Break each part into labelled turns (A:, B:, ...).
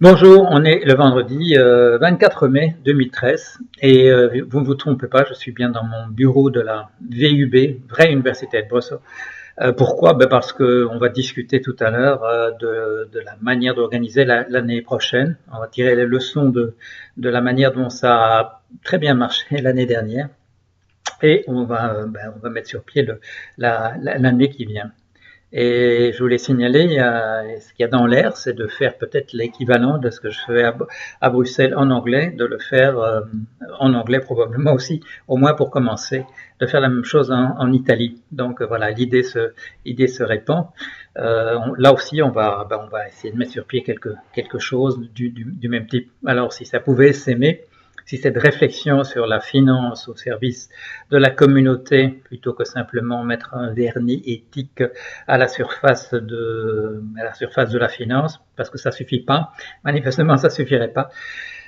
A: Bonjour, on est le vendredi 24 mai 2013 et vous ne vous trompez pas, je suis bien dans mon bureau de la VUB, Vraie Université de Bruxelles. Pourquoi? Parce qu'on va discuter tout à l'heure de la manière d'organiser l'année prochaine. On va tirer les leçons de la manière dont ça a très bien marché l'année dernière et on va mettre sur pied l'année qui vient. Et je voulais signaler, ce qu'il y a dans l'air, c'est de faire peut-être l'équivalent de ce que je fais à Bruxelles en anglais, de le faire en anglais probablement aussi, au moins pour commencer, de faire la même chose en Italie. Donc voilà, l'idée se répand. Là aussi, on va essayer de mettre sur pied quelque chose du même type. Alors si ça pouvait s'aimer, si cette réflexion sur la finance au service de la communauté, plutôt que simplement mettre un vernis éthique à la surface de la finance, parce que ça suffit pas. Manifestement, ça suffirait pas.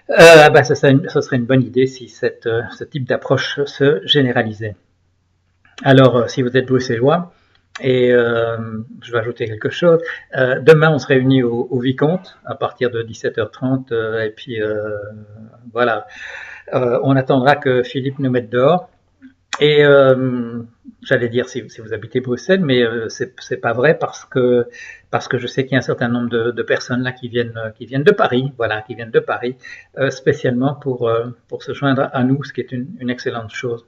A: Ce serait une bonne idée si ce type d'approche se généralisait. Alors, si vous êtes bruxellois, et je vais ajouter quelque chose. Demain, on se réunit au Vicomte à partir de 17h30. Et puis, voilà. On attendra que Philippe nous mette dehors. Et j'allais dire si vous habitez Bruxelles, mais c'est pas vrai parce que je sais qu'il y a un certain nombre de personnes là qui viennent de Paris, voilà, qui viennent de Paris spécialement pour se joindre à nous, ce qui est une excellente chose.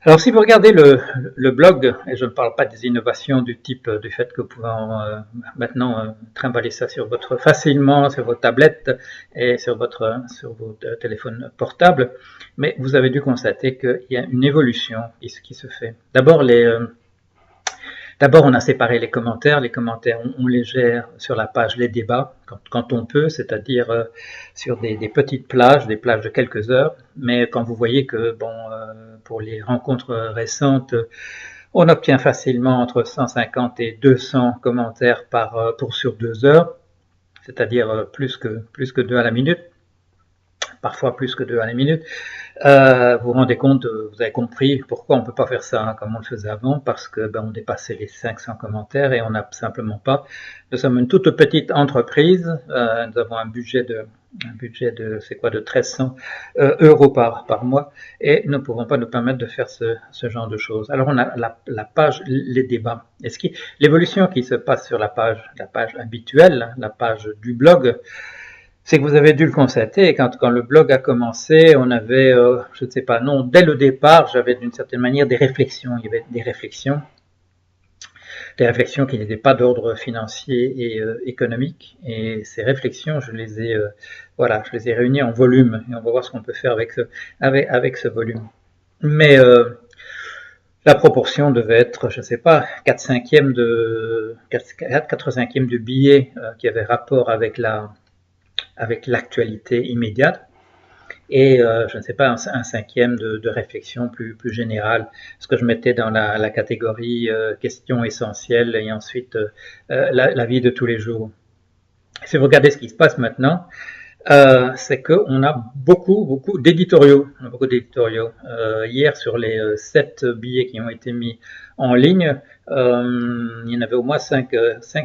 A: Alors si vous regardez le blog, et je ne parle pas des innovations du type du fait que vous pouvez maintenant trimballer ça facilement sur votre tablette et sur vos téléphones portables, mais vous avez dû constater qu'il y a une évolution qui se fait. D'abord, on a séparé les commentaires. Les commentaires, on les gère sur la page Les débats, quand on peut, c'est-à-dire sur des petites plages, des plages de quelques heures. Mais quand vous voyez que, pour les rencontres récentes, on obtient facilement entre 150 et 200 commentaires sur 2 heures, c'est-à-dire plus que 2 à la minute, parfois plus que 2 à la minute. Vous vous rendez compte, vous avez compris pourquoi on ne peut pas faire ça comme on le faisait avant, parce que on dépassait les 500 commentaires et on n'a simplement pas. Nous sommes une toute petite entreprise, nous avons un budget de de 1300 euros par mois et nous ne pouvons pas nous permettre de faire ce genre de choses. Alors on a la page les débats. L'évolution qui se passe sur la page habituelle, la page du blog, c'est que vous avez dû le constater, quand le blog a commencé, on avait, je ne sais pas, non, dès le départ, j'avais d'une certaine manière des réflexions. Il y avait des réflexions qui n'étaient pas d'ordre financier et économique. Et ces réflexions, je les ai réunies en volume. Et on va voir ce qu'on peut faire avec ce volume. Mais la proportion devait être, je ne sais pas, 4/5 de billets qui avaient rapport avec l'actualité immédiate et je ne sais pas, un 5e de réflexion plus générale, ce que je mettais dans la catégorie questions essentielles et ensuite la vie de tous les jours. Si vous regardez ce qui se passe maintenant, c'est qu'on a beaucoup d'éditoriaux. Hier, sur les 7 billets qui ont été mis en ligne, il y en avait au moins 5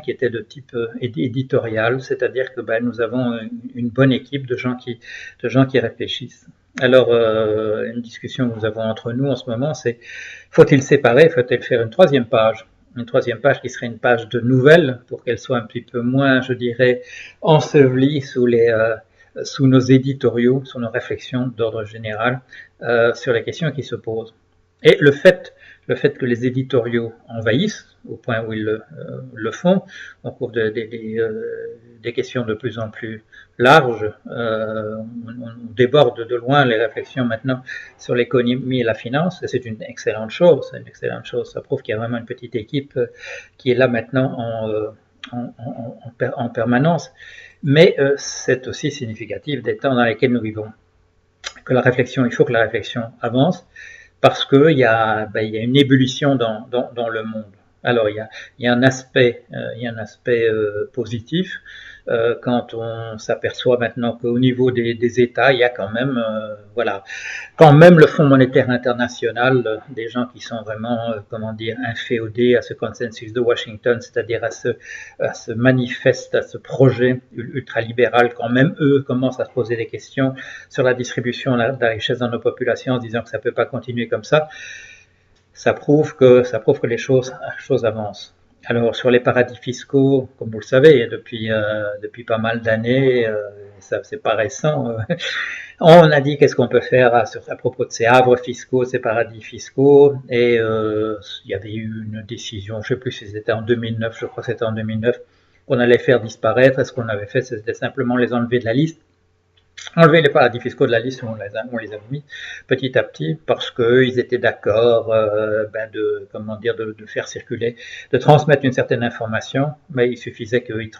A: qui étaient de type éditorial, c'est-à-dire que nous avons une bonne équipe de gens qui réfléchissent. Alors, une discussion que nous avons entre nous en ce moment, c'est faut-il séparer, faut-il faire une troisième page qui serait une page de nouvelles pour qu'elle soit un petit peu moins, je dirais, ensevelie sous nos éditoriaux, sous nos réflexions d'ordre général sur les questions qui se posent. Et le fait que les éditoriaux envahissent, au point où ils le font, on couvre des questions de plus en plus larges, on déborde de loin les réflexions maintenant sur l'économie et la finance, et c'est une excellente chose, ça prouve qu'il y a vraiment une petite équipe qui est là maintenant en permanence, mais c'est aussi significatif des temps dans lesquels nous vivons, il faut que la réflexion avance, parce qu'il y a une ébullition dans le monde. Alors il y a un aspect, positif quand on s'aperçoit maintenant qu'au niveau des États, il y a quand même, voilà, quand même le Fonds monétaire international, des gens qui sont vraiment, comment dire, inféodés à ce consensus de Washington, c'est-à-dire à ce manifeste, à ce projet ultralibéral, quand même eux commencent à se poser des questions sur la distribution de la richesse dans nos populations en se disant que ça ne peut pas continuer comme ça prouve que les choses avancent. Alors sur les paradis fiscaux, comme vous le savez, depuis pas mal d'années, ça c'est pas récent, on a dit qu'est-ce qu'on peut faire à propos de ces havres fiscaux, ces paradis fiscaux, et il y avait eu une décision, je ne sais plus si c'était en 2009, je crois que c'était en 2009, qu'on allait faire disparaître, et ce qu'on avait fait, c'était simplement les enlever de la liste. Enlever les paradis fiscaux de la liste, on les a mis petit à petit parce qu'ils étaient d'accord de faire circuler, de transmettre une certaine information, mais il suffisait qu'ils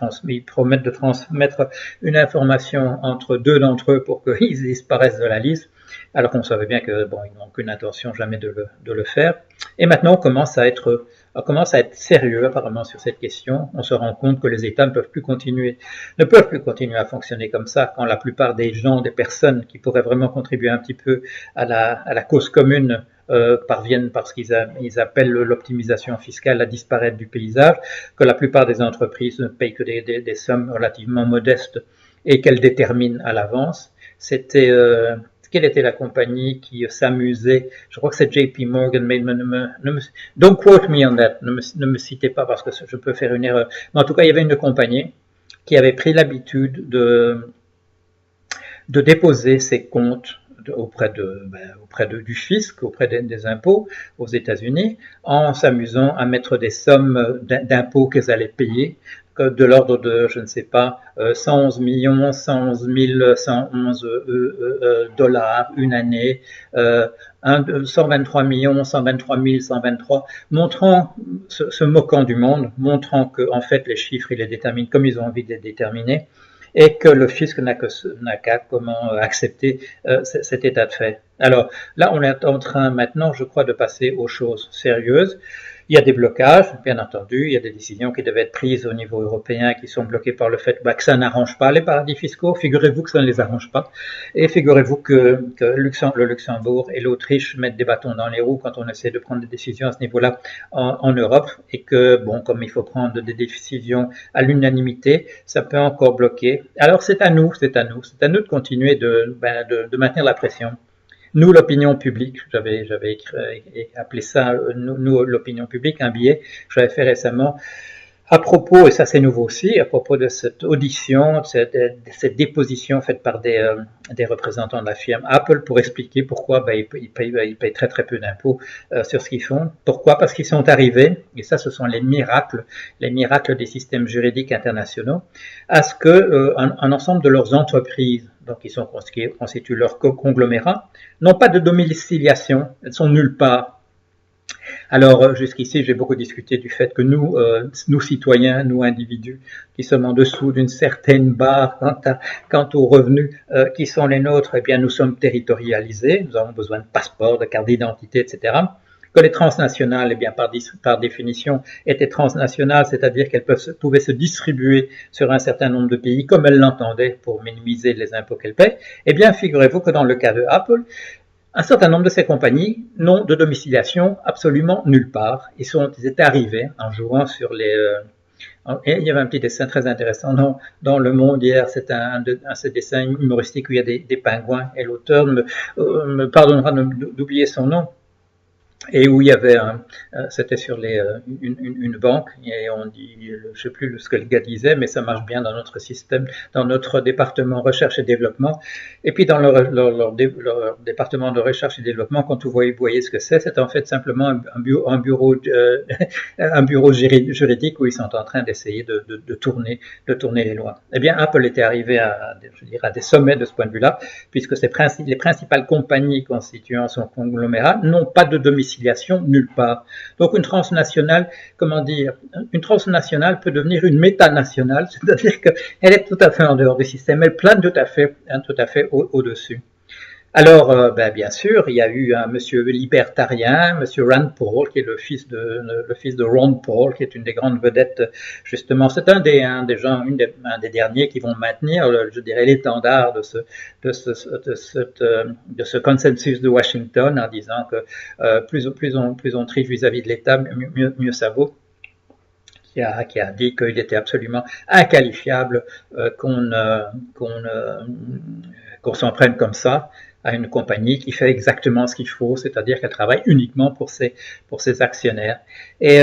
A: promettent de transmettre une information entre deux d'entre eux pour qu'ils disparaissent de la liste, alors qu'on savait bien que ils n'ont aucune intention jamais de le faire. Et maintenant on commence à être sérieux apparemment sur cette question. On se rend compte que les États ne peuvent plus continuer à fonctionner comme ça quand la plupart des gens, des personnes qui pourraient vraiment contribuer un petit peu à la cause commune parviennent, parce qu'ils appellent l'optimisation fiscale, à disparaître du paysage, que la plupart des entreprises ne payent que des sommes relativement modestes et qu'elles déterminent à l'avance. Quelle était la compagnie qui s'amusait? Je crois que c'est JP Morgan, mais don't quote me on that, ne me citez pas parce que je peux faire une erreur. Mais en tout cas, il y avait une compagnie qui avait pris l'habitude de déposer ses comptes auprès du fisc, auprès des impôts aux États-Unis, en s'amusant à mettre des sommes d'impôts qu'elles allaient payer, de l'ordre de, je ne sais pas, 111 millions, 111 111 dollars une année, 123 millions, 123 123, se moquant du monde, montrant que en fait les chiffres ils les déterminent comme ils ont envie de les déterminer, et que le fisc n'a qu'à accepter cet état de fait. Alors là, on est en train maintenant, je crois, de passer aux choses sérieuses. Il y a des blocages, bien entendu, il y a des décisions qui devaient être prises au niveau européen qui sont bloquées par le fait que ça n'arrange pas les paradis fiscaux. Figurez-vous que ça ne les arrange pas. Et figurez-vous que le Luxembourg et l'Autriche mettent des bâtons dans les roues quand on essaie de prendre des décisions à ce niveau-là en Europe, et que, comme il faut prendre des décisions à l'unanimité, ça peut encore bloquer. Alors c'est à nous de continuer de maintenir la pression. Nous, l'opinion publique, j'avais appelé ça, nous, l'opinion publique, un billet que j'avais fait récemment à propos, et ça c'est nouveau aussi, à propos de cette audition, de cette déposition faite par des représentants de la firme Apple pour expliquer pourquoi ils payent très très peu d'impôts sur ce qu'ils font. Pourquoi? Parce qu'ils sont arrivés, et ça ce sont les miracles des systèmes juridiques internationaux, à ce que un ensemble de leurs entreprises, donc qui constituent leur conglomérat, n'ont pas de domiciliation, elles sont nulle part. Alors jusqu'ici, j'ai beaucoup discuté du fait que nous citoyens, nous individus, qui sommes en dessous d'une certaine barre quant aux revenus qui sont les nôtres, eh bien nous sommes territorialisés, nous avons besoin de passeports, de cartes d'identité, etc. Que les transnationales, eh bien par définition, étaient transnationales, c'est-à-dire qu'elles pouvaient se distribuer sur un certain nombre de pays comme elles l'entendaient pour minimiser les impôts qu'elles paient. Eh bien, figurez-vous que dans le cas de Apple, un certain nombre de ces compagnies n'ont de domiciliation absolument nulle part. Ils étaient arrivés en jouant sur les... et il y avait un petit dessin très intéressant dans Le Monde hier, c'est un dessin humoristique où il y a des pingouins, et l'auteur me pardonnera d'oublier son nom, et où il y avait c'était sur une banque, et on dit, je sais plus ce que le gars disait, mais ça marche bien dans notre système, dans notre département recherche et développement. Et puis dans leur département de recherche et développement, quand vous voyez ce que c'est en fait simplement un bureau juridique où ils sont en train d'essayer de tourner les lois. Eh bien, Apple était arrivé à des sommets de ce point de vue-là, puisque les principales compagnies constituant son conglomérat n'ont pas de domiciliation nulle part. Donc une transnationale peut devenir une métanationale, c'est-à-dire qu'elle est tout à fait en dehors du système, elle plane tout à fait au-dessus. Alors, bien sûr, il y a eu un monsieur libertarien, monsieur Rand Paul, qui est le fils de Ron Paul, qui est une des grandes vedettes, justement. C'est un des derniers qui vont maintenir, je dirais, l'étendard de ce consensus de Washington, en disant que plus on triche vis-à-vis de l'État, mieux ça vaut. Qui a dit qu'il était absolument inqualifiable qu'on s'en prenne comme ça à une compagnie qui fait exactement ce qu'il faut, c'est-à-dire qu'elle travaille uniquement pour ses actionnaires. Et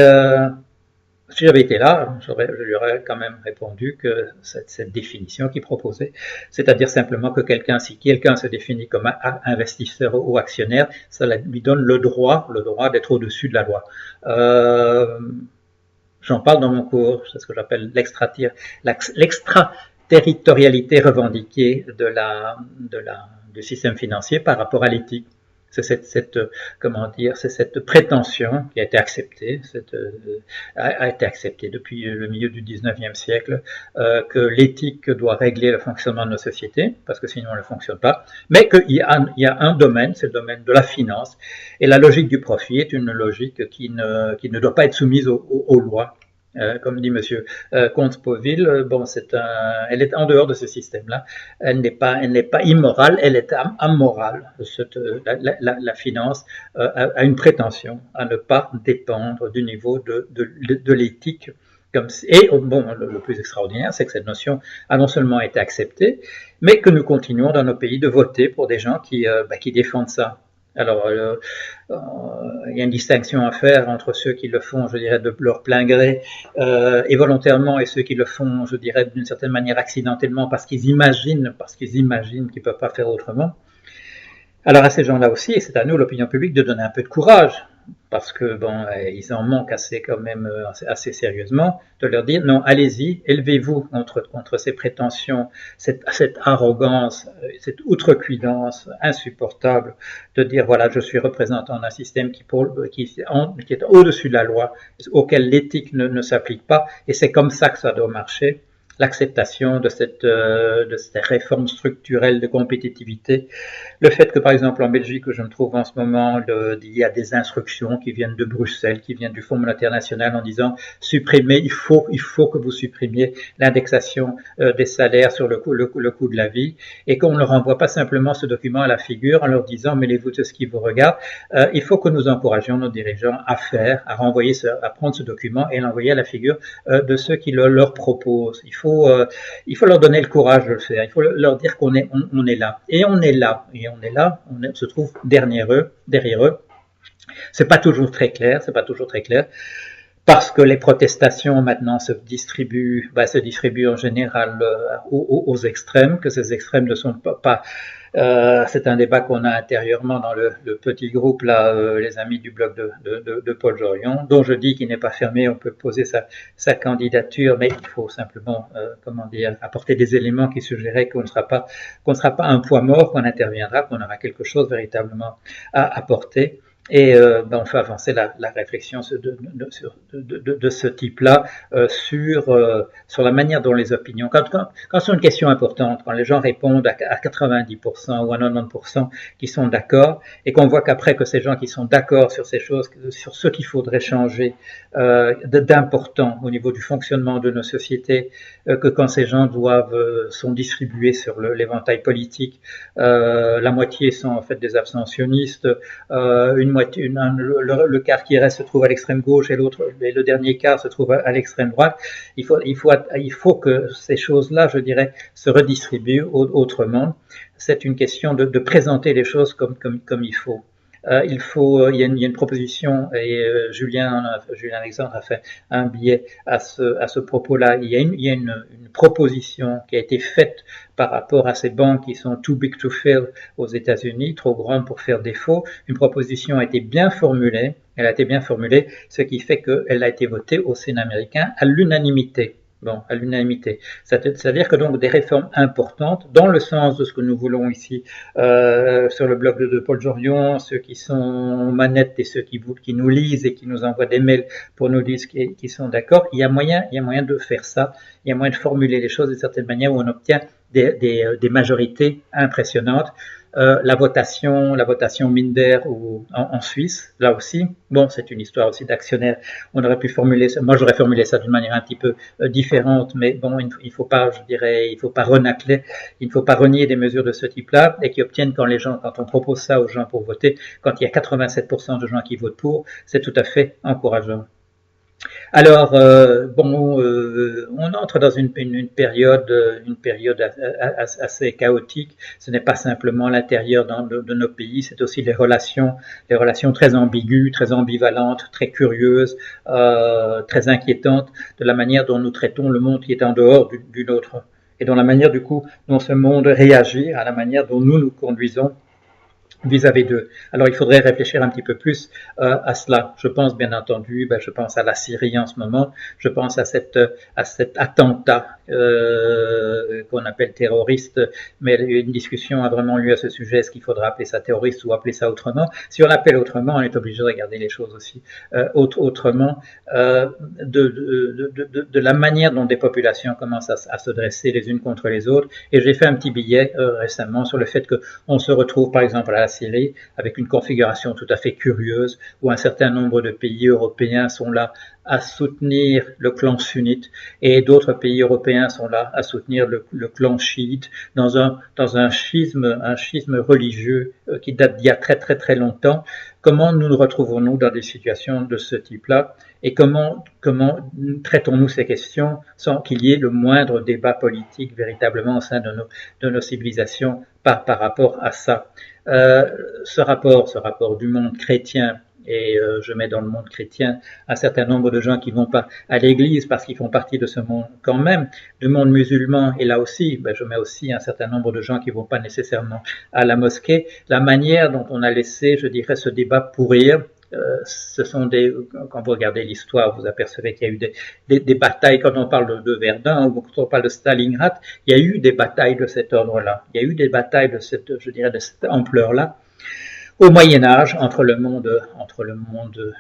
A: si j'avais été là, je lui aurais quand même répondu que cette définition qu'il proposait, c'est-à-dire simplement que si quelqu'un se définit comme investisseur ou actionnaire, ça lui donne le droit d'être au-dessus de la loi. J'en parle dans mon cours, c'est ce que j'appelle l'extraterritorialité revendiquée du système financier par rapport à l'éthique. C'est cette prétention qui a été acceptée, depuis le milieu du 19e siècle, que l'éthique doit régler le fonctionnement de nos sociétés, parce que sinon elle ne fonctionne pas, mais qu'il y a un domaine, c'est le domaine de la finance, et la logique du profit est une logique qui ne doit pas être soumise aux lois. Comme dit Monsieur Comte-Spoville, elle est en dehors de ce système-là. Elle n'est pas immorale, elle est amorale. La finance a une prétention à ne pas dépendre du niveau de l'éthique. Le plus extraordinaire, c'est que cette notion a non seulement été acceptée, mais que nous continuons dans nos pays de voter pour des gens qui défendent ça. Alors, il y a une distinction à faire entre ceux qui le font, je dirais, de leur plein gré et volontairement, et ceux qui le font, je dirais, d'une certaine manière accidentellement parce qu'ils imaginent qu'ils ne peuvent pas faire autrement. Alors à ces gens-là aussi, et c'est à nous, l'opinion publique, de donner un peu de courage, parce que ils en manquent assez sérieusement, de leur dire non, allez-y, élevez-vous contre ces prétentions, cette arrogance, cette outrecuidance insupportable de dire voilà, je suis représentant d'un système qui est au-dessus de la loi, auquel l'éthique ne s'applique pas, et c'est comme ça que ça doit marcher. L'acceptation de cette réforme structurelle de compétitivité. Le fait que, par exemple, en Belgique, où je me trouve en ce moment, il y a des instructions qui viennent de Bruxelles, qui viennent du Fonds monétaire national en disant supprimez, il faut que vous supprimiez l'indexation des salaires sur le coût de la vie, et qu'on ne leur envoie pas simplement ce document à la figure en leur disant mêlez-vous de ce qui vous regarde. Il faut que nous encouragions nos dirigeants à prendre ce document et l'envoyer à la figure de ceux qui leur proposent. Il faut leur donner le courage de le faire. Il faut leur dire qu'on est là. Et on est là. On se trouve derrière eux. C'est pas toujours très clair. Parce que les protestations maintenant se distribuent en général aux extrêmes, que ces extrêmes ne sont pas c'est un débat qu'on a intérieurement dans le petit groupe là, les amis du blog de Paul Jorion, dont je dis qu'il n'est pas fermé, on peut poser sa candidature, mais il faut simplement apporter des éléments qui suggéraient qu'on ne sera pas un poids mort, qu'on interviendra, qu'on aura quelque chose véritablement à apporter. Et on fait avancer la réflexion de ce type-là sur la manière dont les opinions, quand c'est une question importante, quand les gens répondent à 90% ou à 90% qui sont d'accord, et qu'on voit qu'après que ces gens qui sont d'accord sur ces choses, sur ce qu'il faudrait changer d'important au niveau du fonctionnement de nos sociétés, que quand ces gens sont distribués sur l'éventail politique, la moitié sont en fait des abstentionnistes, le quart qui reste se trouve à l'extrême gauche et le dernier quart se trouve à l'extrême droite. Il faut que ces choses-là, je dirais, se redistribuent autrement. C'est une question de présenter les choses comme il faut. Il y a une proposition, et Julien Alexandre a fait un billet à ce propos-là. Il y a une proposition qui a été faite par rapport à ces banques qui sont too big to fail aux États-Unis, trop grandes pour faire défaut. Une proposition a été bien formulée, ce qui fait qu'elle a été votée au Sénat américain à l'unanimité. À l'unanimité. C'est-à-dire que donc des réformes importantes, dans le sens de ce que nous voulons ici sur le blog de Paul Jorion, ceux qui sont manettes et ceux qui nous lisent et qui nous envoient des mails pour nous dire qu'ils sont d'accord, il y a moyen de faire ça, il y a moyen de formuler les choses d'une certaine manière où on obtient des majorités impressionnantes. La votation Minder en Suisse, là aussi, bon, c'est une histoire aussi d'actionnaires. On aurait pu formuler ça, moi j'aurais formulé ça d'une manière un petit peu différente, mais bon, il faut pas, je dirais, il faut pas renacler, il ne faut pas renier des mesures de ce type-là et qui obtiennent quand on propose ça aux gens pour voter, quand il y a 87% de gens qui votent pour, c'est tout à fait encourageant. Alors, on entre dans une période assez chaotique. Ce n'est pas simplement l'intérieur de nos pays, c'est aussi les relations très ambiguës, très ambivalentes, très curieuses, très inquiétantes de la manière dont nous traitons le monde qui est en dehors du nôtre et dans la manière du coup dont ce monde réagit à la manière dont nous nous conduisons vis-à-vis d'eux. Alors il faudrait réfléchir un petit peu plus à cela. Je pense bien entendu, je pense à la Syrie en ce moment, je pense à cet attentat qu'on appelle terroriste, mais une discussion a vraiment lieu à ce sujet, est-ce qu'il faudra appeler ça terroriste ou appeler ça autrement? Si on l'appelle autrement, on est obligé de regarder les choses aussi autrement, de la manière dont des populations commencent à se dresser les unes contre les autres. Et j'ai fait un petit billet récemment sur le fait qu'on se retrouve par exemple à la Syrie avec une configuration tout à fait curieuse où un certain nombre de pays européens sont là à soutenir le clan sunnite et d'autres pays européens sont là à soutenir le clan chiite dans un schisme religieux qui date d'il y a très très très longtemps. Comment nous retrouvons-nous dans des situations de ce type-là et comment traitons-nous ces questions sans qu'il y ait le moindre débat politique véritablement au sein de nos civilisations par rapport à ça? Ce rapport du monde chrétien, et je mets dans le monde chrétien un certain nombre de gens qui ne vont pas à l'église parce qu'ils font partie de ce monde quand même, du monde musulman, et là aussi, je mets aussi un certain nombre de gens qui ne vont pas nécessairement à la mosquée. La manière dont on a laissé, je dirais, ce débat pourrir, ce sont quand vous regardez l'histoire, vous apercevez qu'il y a eu des batailles, quand on parle de Verdun ou quand on parle de Stalingrad, il y a eu des batailles de cet ordre-là. Il y a eu des batailles de cette ampleur-là au Moyen-Âge entre le monde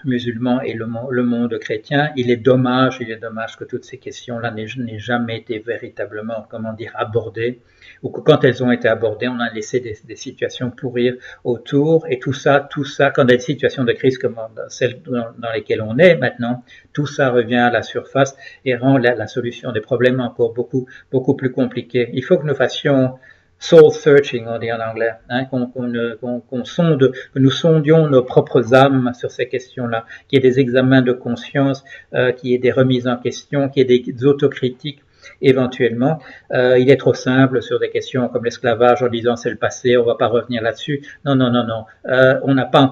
A: musulman et le monde chrétien. Il est dommage que toutes ces questions-là n'aient jamais été véritablement, abordées, ou que quand elles ont été abordées, on a laissé des situations pourrir autour, et tout ça, quand il y a des situations de crise comme celles dans lesquelles on est maintenant, tout ça revient à la surface et rend la solution des problèmes encore beaucoup plus compliquée. Il faut que nous fassions soul searching, on dit en anglais, que nous sondions nos propres âmes sur ces questions-là, qu'il y ait des examens de conscience, qu'il y ait des remises en question, qu'il y ait des autocritiques éventuellement. Il est trop simple sur des questions comme l'esclavage en disant c'est le passé, on ne va pas revenir là-dessus. Non. Nous n'avons pas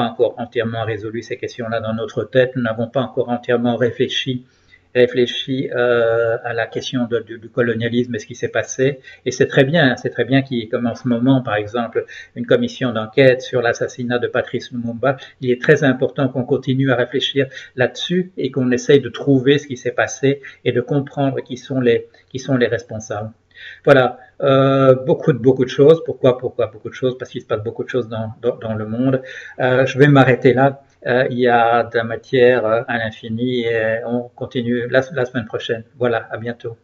A: encore entièrement résolu ces questions-là dans notre tête, nous n'avons pas encore entièrement réfléchi à la question du colonialisme et ce qui s'est passé. Et c'est très bien qu'il y ait comme en ce moment, par exemple, une commission d'enquête sur l'assassinat de Patrice Lumumba. Il est très important qu'on continue à réfléchir là-dessus et qu'on essaye de trouver ce qui s'est passé et de comprendre qui sont les responsables. Voilà, beaucoup de choses. Pourquoi beaucoup de choses? Parce qu'il se passe beaucoup de choses dans le monde. Je vais m'arrêter là. Il y a de la matière à l'infini et on continue la semaine prochaine. Voilà, à bientôt.